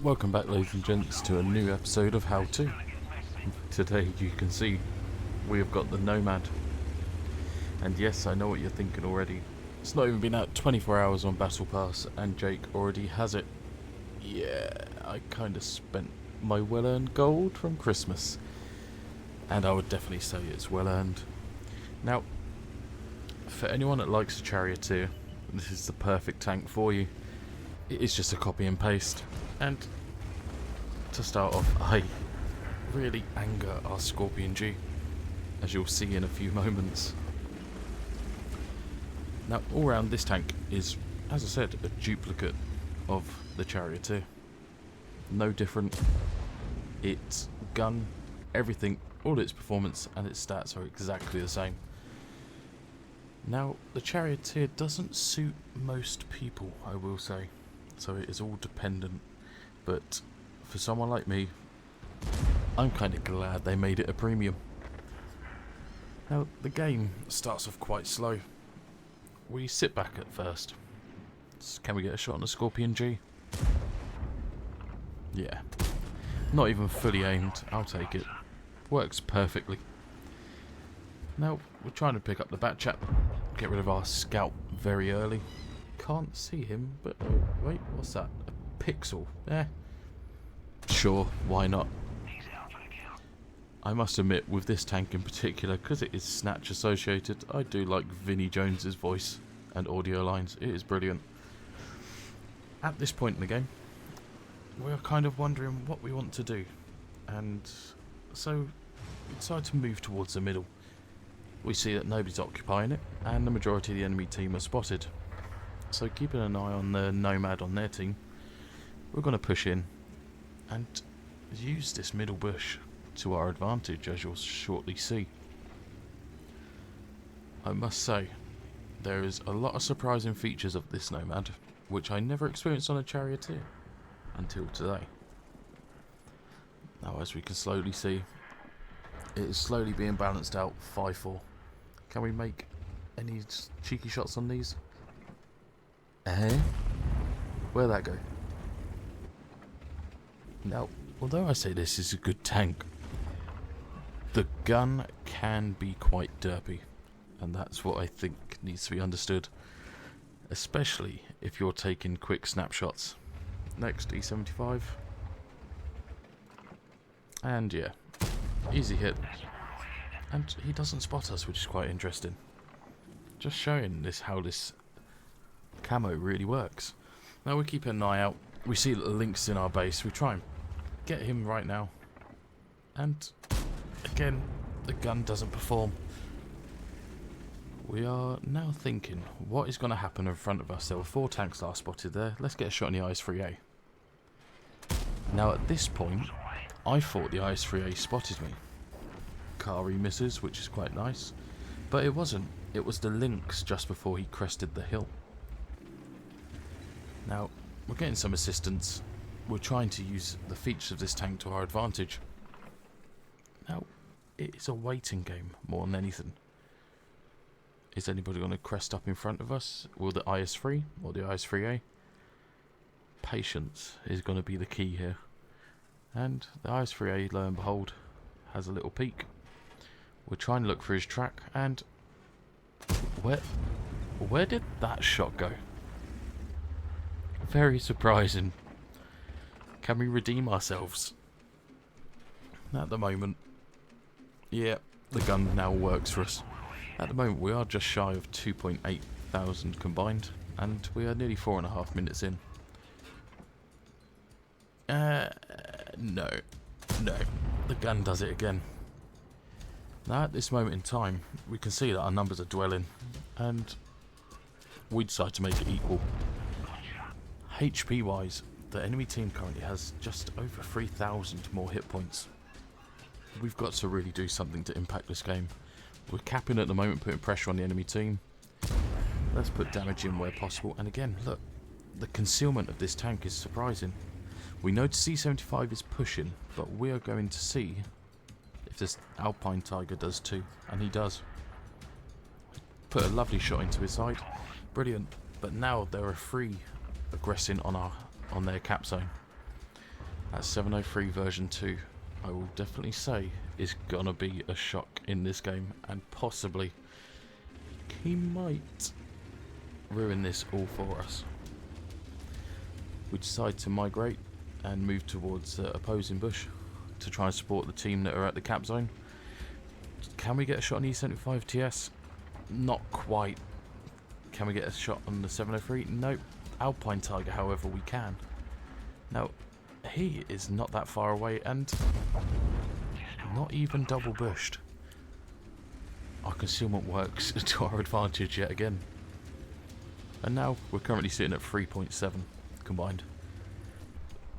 Welcome back, ladies and gents, to a new episode of How To. Today you can see we have got the Nomad. And yes, I know what you're thinking already. It's not even been out 24 hours on Battle Pass and Jake already has it. Yeah, I kinda spent my well-earned gold from Christmas. And I would definitely say it's well earned. Now, for anyone that likes a Charioteer, this is the perfect tank for you. It is just a copy and paste. And to start off, I really anger our Scorpion G, as you'll see in a few moments. Now, all round this tank is, as I said, a duplicate of the Charioteer. No different. Its gun, everything, all its performance and its stats are exactly the same. Now, the Charioteer doesn't suit most people, I will say, so it is all dependent. But for someone like me, I'm kind of glad they made it a premium. Now, the game starts off quite slow. We sit back at first. Can we get a shot on the Scorpion G? Yeah. Not even fully aimed. I'll take it. Works perfectly. Now, we're trying to pick up the bat chap. Get rid of our scout very early. Can't see him, but oh, wait, what's that? A pixel. Sure, why not? I must admit, with this tank in particular, because it is Snatch associated, I do like Vinnie Jones's voice and audio lines. It is brilliant. At this point in the game, we're kind of wondering what we want to do, and so we decide to move towards the middle. We see that nobody's occupying it, and the majority of the enemy team are spotted. So keeping an eye on the Nomad on their team, we're going to push in and use this middle bush to our advantage, as you'll shortly see. I must say, there is a lot of surprising features of this Nomad, which I never experienced on a Charioteer until today. Now, as we can slowly see, it is slowly being balanced out 5-4. Can we make any cheeky shots on these? Where'd that go? Now, although I say this is a good tank, the gun can be quite derpy, and that's what I think needs to be understood, especially if you're taking quick snapshots. Next, E75. And yeah, easy hit. And he doesn't spot us, which is quite interesting. Just showing this how this camo really works. Now we're keeping an eye out. We see that the Link's in our base. We try and get him right now. And again, the gun doesn't perform. We are now thinking, what is going to happen in front of us? There were 4 tanks that are spotted there. Let's get a shot on the IS-3A. Now at this point, I thought the IS-3A spotted me. Kari misses, which is quite nice. But it wasn't. It was the Lynx just before he crested the hill. Now, we're getting some assistance. We're trying to use the features of this tank to our advantage. Now, it is a waiting game more than anything. Is anybody going to crest up in front of us? Will the IS-3 or the IS-3A? Patience is going to be the key here. And the IS-3A, lo and behold, has a little peek. We're trying to look for his track, and where did that shot go? Very surprising. Can we redeem ourselves? At the moment, yeah, the gun now works for us. At the moment, we are just shy of 2.8 thousand combined, and we are nearly 4.5 minutes in. No, the gun does it again. Now, at this moment in time, we can see that our numbers are dwelling, and we decide to make it equal. HP wise, the enemy team currently has just over 3,000 more hit points. We've got to really do something to impact this game. We're capping at the moment, putting pressure on the enemy team. Let's put damage in where possible. And again, look, the concealment of this tank is surprising. We know C75 is pushing, but we are going to see if this Alpine Tiger does too. And he does. Put a lovely shot into his side. Brilliant. But now there are 3 aggressing on their cap zone. That 703 version 2, I will definitely say, is gonna be a shock in this game, and possibly he might ruin this all for us. We decide to migrate and move towards the opposing bush to try and support the team that are at the cap zone. Can we get a shot on E75 TS? Not quite. Can we get a shot on the 703? Nope. Alpine Tiger, however, we can. Now, he is not that far away and not even double bushed. Our concealment works to our advantage yet again. And now we're currently sitting at 3.7 combined.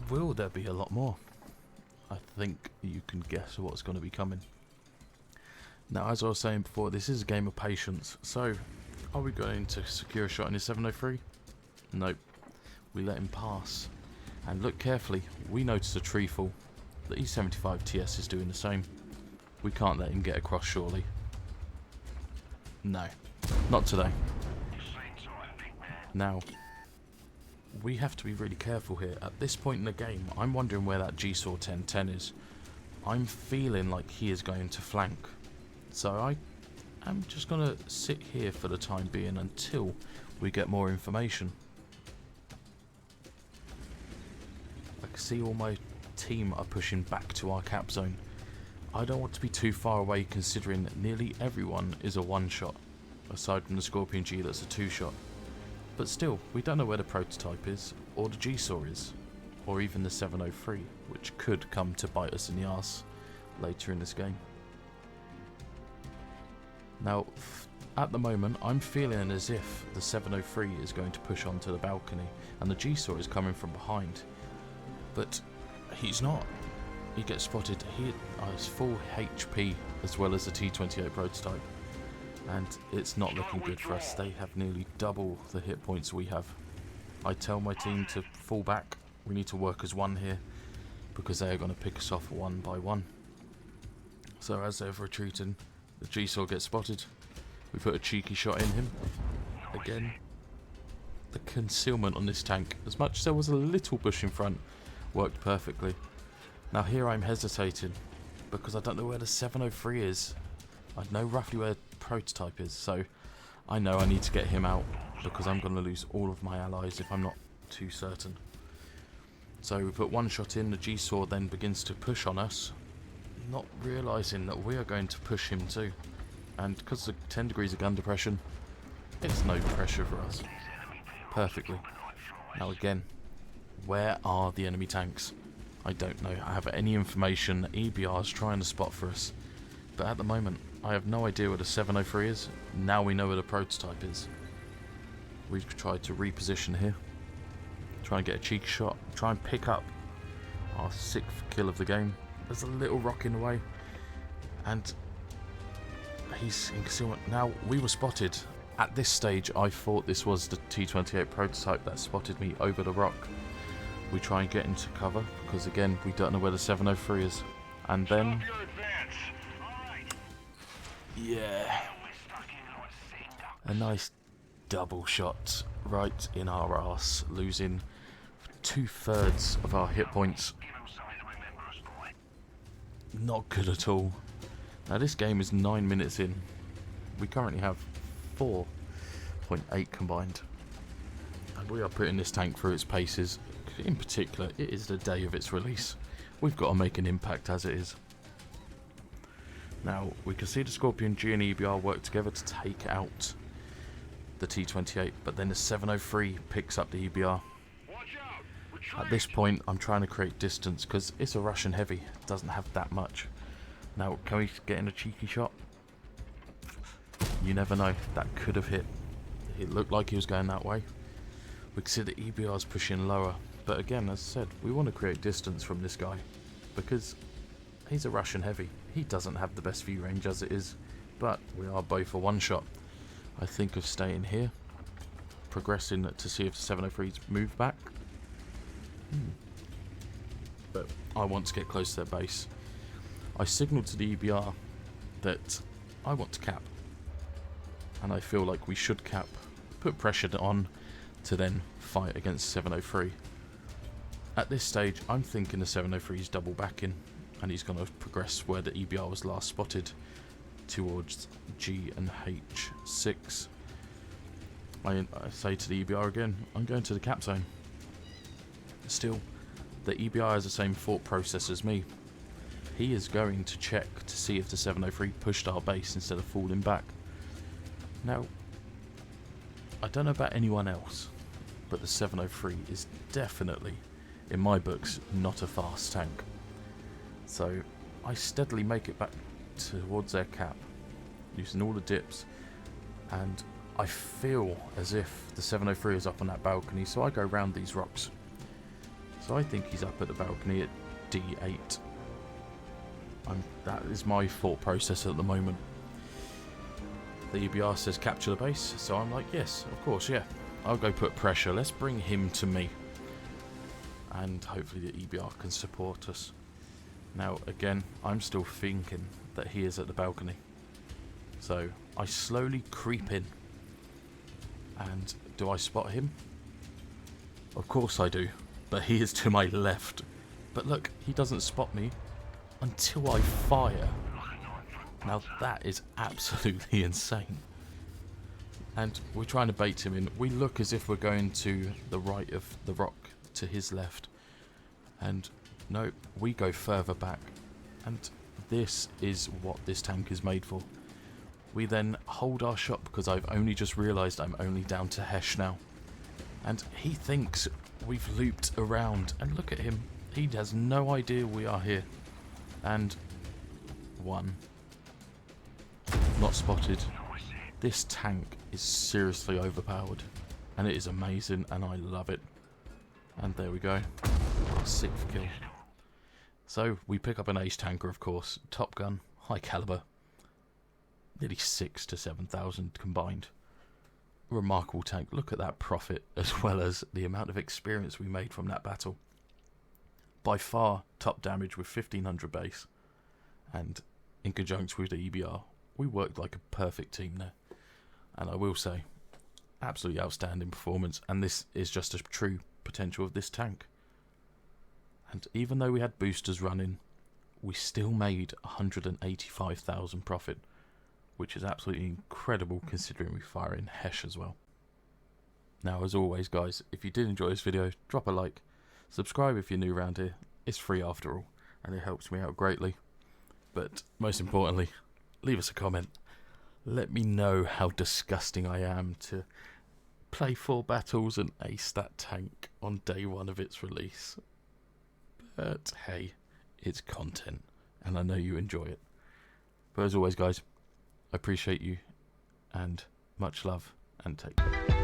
Will there be a lot more? I think you can guess what's going to be coming. Now, as I was saying before, this is a game of patience. So, are we going to secure a shot in his 703? Nope. We let him pass. And look carefully, we notice a tree fall. The E75 TS is doing the same. We can't let him get across, surely. No, not today. Now, we have to be really careful here. At this point in the game, I'm wondering where that GSAW 1010 is. I'm feeling like he is going to flank. So I am just going to sit here for the time being until we get more information. I can see all my team are pushing back to our cap zone. I don't want to be too far away considering that nearly everyone is a one-shot, aside from the Scorpion G that's a two-shot. But still, we don't know where the prototype is, or the GSAW is, or even the 703, which could come to bite us in the arse later in this game. Now, at the moment, I'm feeling as if the 703 is going to push onto the balcony, and the GSAW is coming from behind. But he's not. He gets spotted. He has full HP as well as the T28 prototype. And it's not looking good for us. They have nearly double the hit points we have. I tell my team to fall back. We need to work as one here because they are going to pick us off one by one. So as they're retreating, the GSAW gets spotted. We put a cheeky shot in him. Again, the concealment on this tank, as much as there was a little bush in front, worked perfectly. Now here I'm hesitating because I don't know where the 703 is. I know roughly where prototype is, so I know I need to get him out because I'm going to lose all of my allies if I'm not too certain. So we put one shot in, the GSAW then begins to push on us, not realising that we are going to push him too. And because of 10 degrees of gun depression, it's no pressure for us. Perfectly. Now again, where are the enemy tanks? I don't know. I have any information that EBR is trying to spot for us. But at the moment, I have no idea where the 703 is. Now we know where the prototype is. We've tried to reposition here. Try and get a cheeky shot. Try and pick up our 6th kill of the game. There's a little rock in the way. And he's in concealment. Now, we were spotted. At this stage, I thought this was the T28 prototype that spotted me over the rock. We try and get into cover because, again, we don't know where the 703 is. And then... yeah. A nice double shot right in our arse, losing 2/3 of our hit points. Not good at all. Now this game is 9 minutes in. We currently have 4.8 combined. And we are putting this tank through its paces. In particular, it is the day of its release. We've got to make an impact as it is. Now, we can see the Scorpion G and EBR work together to take out the T28, but then the 703 picks up the EBR. At this point, I'm trying to create distance because it's a Russian heavy. It doesn't have that much. Now, can we get in a cheeky shot? You never know. That could have hit. It looked like he was going that way. We can see the EBR's pushing lower. But again, as I said, we want to create distance from this guy because he's a Russian heavy. He doesn't have the best view range as it is, but we are both a one-shot. I think of staying here, progressing to see if the 703's moved back. But I want to get close to their base. I signalled to the EBR that I want to cap, and I feel like we should cap, put pressure on to then fight against 703. At this stage, I'm thinking the 703 is double backing, and he's going to progress where the EBR was last spotted, towards G and H6. I say to the EBR again, I'm going to the cap zone. Still, the EBR has the same thought process as me. He is going to check to see if the 703 pushed our base instead of falling back. Now, I don't know about anyone else, but the 703 is definitely, in my books, not a fast tank. So I steadily make it back towards their cap, using all the dips, and I feel as if the 703 is up on that balcony, so I go round these rocks. So I think he's up at the balcony at D8. That is my thought process at the moment. The EBR says capture the base, so I'm like, yes, of course, yeah. I'll go put pressure. Let's bring him to me. And hopefully the EBR can support us. Now, again, I'm still thinking that he is at the balcony. So I slowly creep in. And do I spot him? Of course I do. But he is to my left. But look, he doesn't spot me until I fire. Now that is absolutely insane. And we're trying to bait him in. We look as if we're going to the right of the rock to his left. And no, we go further back. And this is what this tank is made for. We then hold our shot because I've only just realised I'm only down to HESH now. And he thinks we've looped around. And look at him. He has no idea we are here. And one. Not spotted. This tank is seriously overpowered, and it is amazing, and I love it. And there we go, our 6th kill. So we pick up an ace tanker, of course, top gun, high caliber, nearly 6,000 to 7,000 combined. Remarkable tank. Look at that profit, as well as the amount of experience we made from that battle. By far top damage with 1500 base, and in conjunction with the EBR, we worked like a perfect team there. And I will say, absolutely outstanding performance, and this is just a true potential of this tank. And even though we had boosters running, we still made 185,000 profit, which is absolutely incredible considering we fire in HESH as well. Now, as always guys, if you did enjoy this video, drop a like, subscribe if you're new around here, it's free after all, and it helps me out greatly. But most importantly, leave us a comment. Let me know how disgusting I am to play 4 battles and ace that tank on day 1 of its release. But hey, it's content, and I know you enjoy it. But as always guys, I appreciate you, and much love, and take care.